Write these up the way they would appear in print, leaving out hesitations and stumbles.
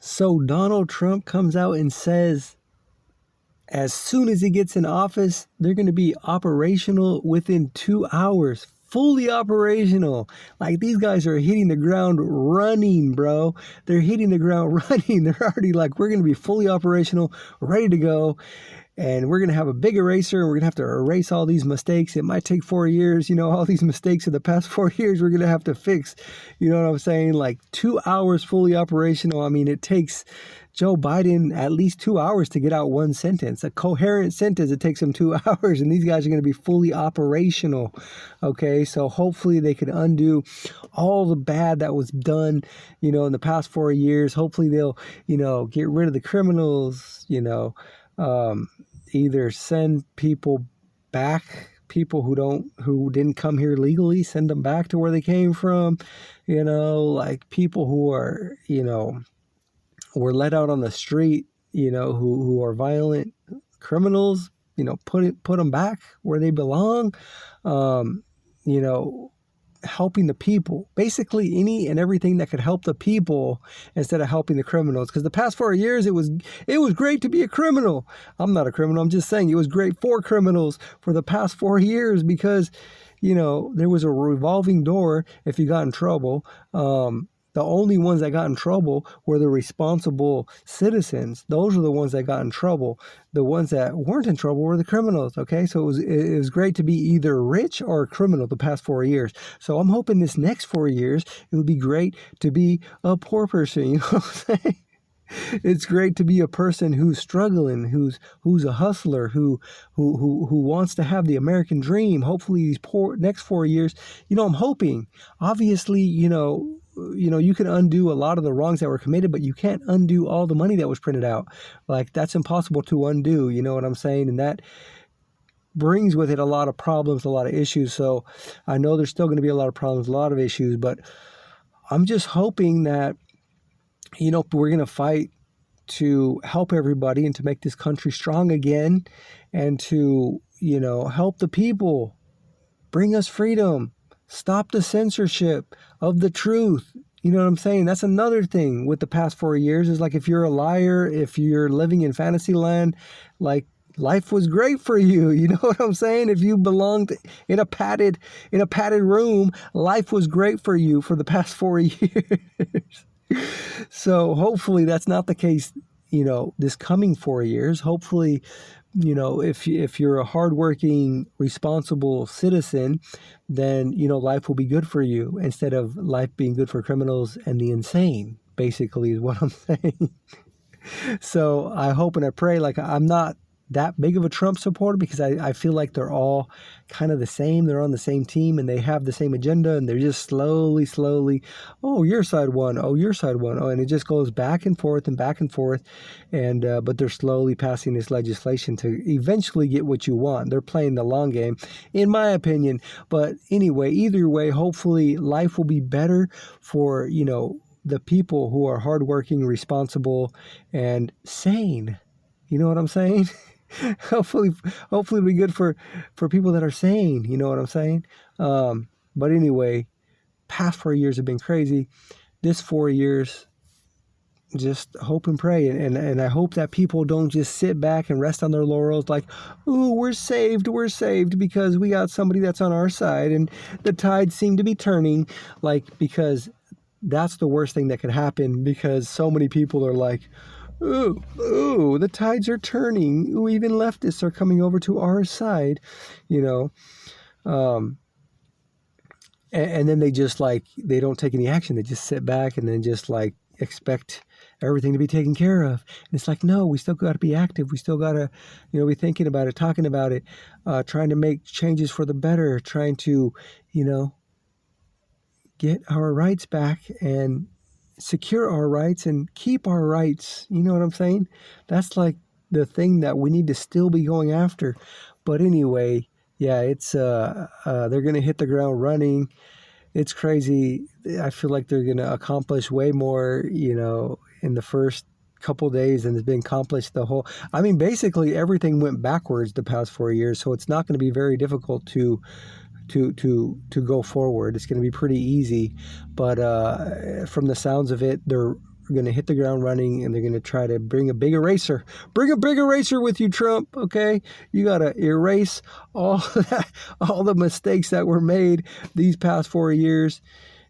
So Donald Trump comes out and says as soon as he gets in office, they're going to be operational within 2 hours. Fully operational. Like, these guys are hitting the ground running, bro. They're hitting the ground running. They're already like, we're going to be fully operational, ready to go. And we're going to have a big eraser, and we're going to have to erase all these mistakes. It might take 4 years. All these mistakes of the past 4 years we're going to have to fix. You know what I'm saying? Like, 2 hours fully operational. I mean, it takes Joe Biden at least 2 hours to get out one sentence. A coherent sentence, it takes him 2 hours, and these guys are going to be fully operational. Okay, so hopefully they can undo all the bad that was done, in the past 4 years. Hopefully they'll, get rid of the criminals, either send people back, people who didn't come here legally, send them back to where they came from, like people who are, were let out on the street, who are violent criminals, put them back where they belong, helping the people, basically any and everything that could help the people instead of helping the criminals. Because the past 4 years, it was great to be a criminal. I'm not a criminal. I'm just saying it was great for criminals for the past 4 years because, there was a revolving door if you got in trouble. The only ones that got in trouble were the responsible citizens. Those are the ones that got in trouble. The ones that weren't in trouble were the criminals. Okay, so it was great to be either rich or a criminal the past 4 years. So I'm hoping this next 4 years it would be great to be a poor person. You know what I'm saying? It's great to be a person who's struggling, who's a hustler, who wants to have the American dream. Hopefully these next 4 years, I'm hoping. Obviously, you can undo a lot of the wrongs that were committed, but you can't undo all the money that was printed out. Like, that's impossible to undo. You know what I'm saying? And that brings with it a lot of problems, a lot of issues. So I know there's still going to be a lot of problems, a lot of issues, but I'm just hoping that, we're going to fight to help everybody and to make this country strong again and to, help the people, bring us freedom, stop the censorship of the truth. You know what I'm saying? That's another thing with the past 4 years is like, if you're a liar, if you're living in fantasy land, like, life was great for you. You know what I'm saying? If you belonged in a padded room, life was great for you for the past 4 years. So hopefully that's not the case, this coming 4 years. Hopefully, if you're a hardworking, responsible citizen, then, life will be good for you instead of life being good for criminals and the insane, basically is what I'm saying. So I hope and I pray, like, I'm not that big of a Trump supporter because I feel like they're all kind of the same. They're on the same team and they have the same agenda and they're just slowly, oh, your side won. Oh, your side won. Oh, and it just goes back and forth. And, but they're slowly passing this legislation to eventually get what you want. They're playing the long game, in my opinion. But anyway, either way, hopefully life will be better for, the people who are hardworking, responsible, and sane. You know what I'm saying? Hopefully it'll be good for people that are sane. You know what I'm saying? But anyway, past 4 years have been crazy. This 4 years, just hope and pray. And I hope that people don't just sit back and rest on their laurels like, ooh, we're saved because we got somebody that's on our side and the tides seem to be turning, because that's the worst thing that could happen, because so many people are like, ooh, the tides are turning. Ooh, even leftists are coming over to our side, and then they just they don't take any action. They just sit back and then just expect everything to be taken care of. And it's like, no, we still got to be active. We still got to, be thinking about it, talking about it, trying to make changes for the better, trying to, get our rights back and secure our rights and keep our rights. You know what I'm saying? That's the thing that we need to still be going after. But anyway, yeah, it's they're going to hit the ground running. It's crazy. I feel like they're going to accomplish way more, in the first couple days than has been accomplished basically everything went backwards the past 4 years. So it's not going to be very difficult to go forward. It's going to be pretty easy, but from the sounds of it, they're going to hit the ground running, and they're going to try to bring a big eraser. Bring a big eraser with you, Trump, okay? You got to erase all the mistakes that were made these past 4 years,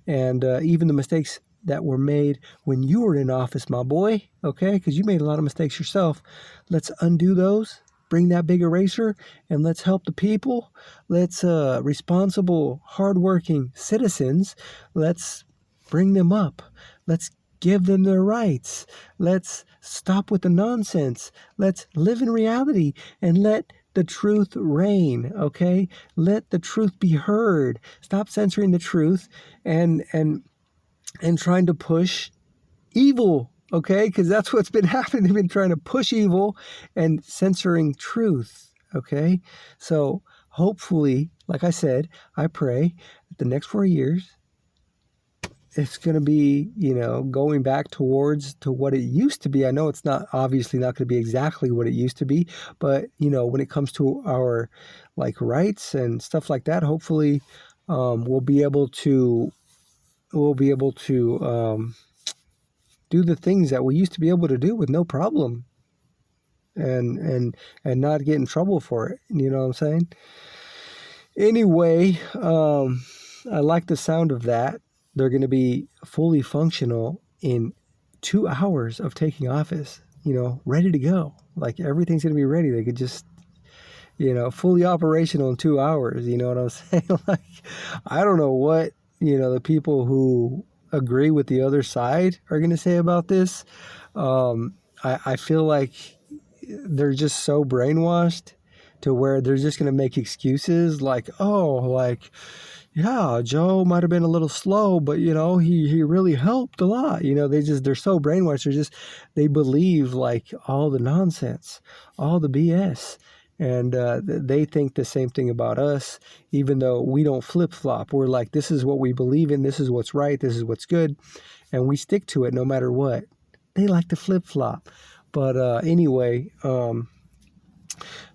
and even the mistakes that were made when you were in office, my boy, okay? Because you made a lot of mistakes yourself. Let's undo those. Bring that big eraser, and let's help the people. Let's responsible, hardworking citizens, let's bring them up. Let's give them their rights. Let's stop with the nonsense. Let's live in reality and let the truth reign, okay? Let the truth be heard. Stop censoring the truth and trying to push evil, okay? Because that's what's been happening. They've been trying to push evil and censoring truth, okay? So hopefully, like I said, I pray that the next 4 years, it's going to be, going back to what it used to be. I know it's obviously not going to be exactly what it used to be, but, when it comes to our, rights and stuff like that, hopefully we'll be able to do the things that we used to be able to do with no problem, and not get in trouble for it. You know what I'm saying? Anyway, I like the sound of that. They're going to be fully functional in 2 hours of taking office, ready to go. Like, everything's going to be ready. They could just, fully operational in 2 hours. You know what I'm saying? Like, I don't know what, the people who agree with the other side are going to say about this. I feel like they're just so brainwashed to where they're just going to make excuses like, yeah, Joe might have been a little slow, but he really helped a lot. They're so brainwashed. They believe all the nonsense, all the BS. And they think the same thing about us, even though we don't flip-flop. We're like, this is what we believe in, this is what's right, this is what's good, and we stick to it no matter what. They like to flip-flop. But anyway,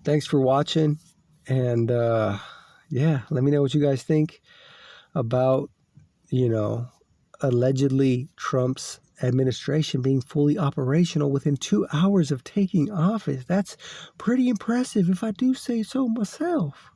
thanks for watching, and let me know what you guys think about, allegedly Trump's administration being fully operational within 2 hours of taking office. That's pretty impressive, if I do say so myself.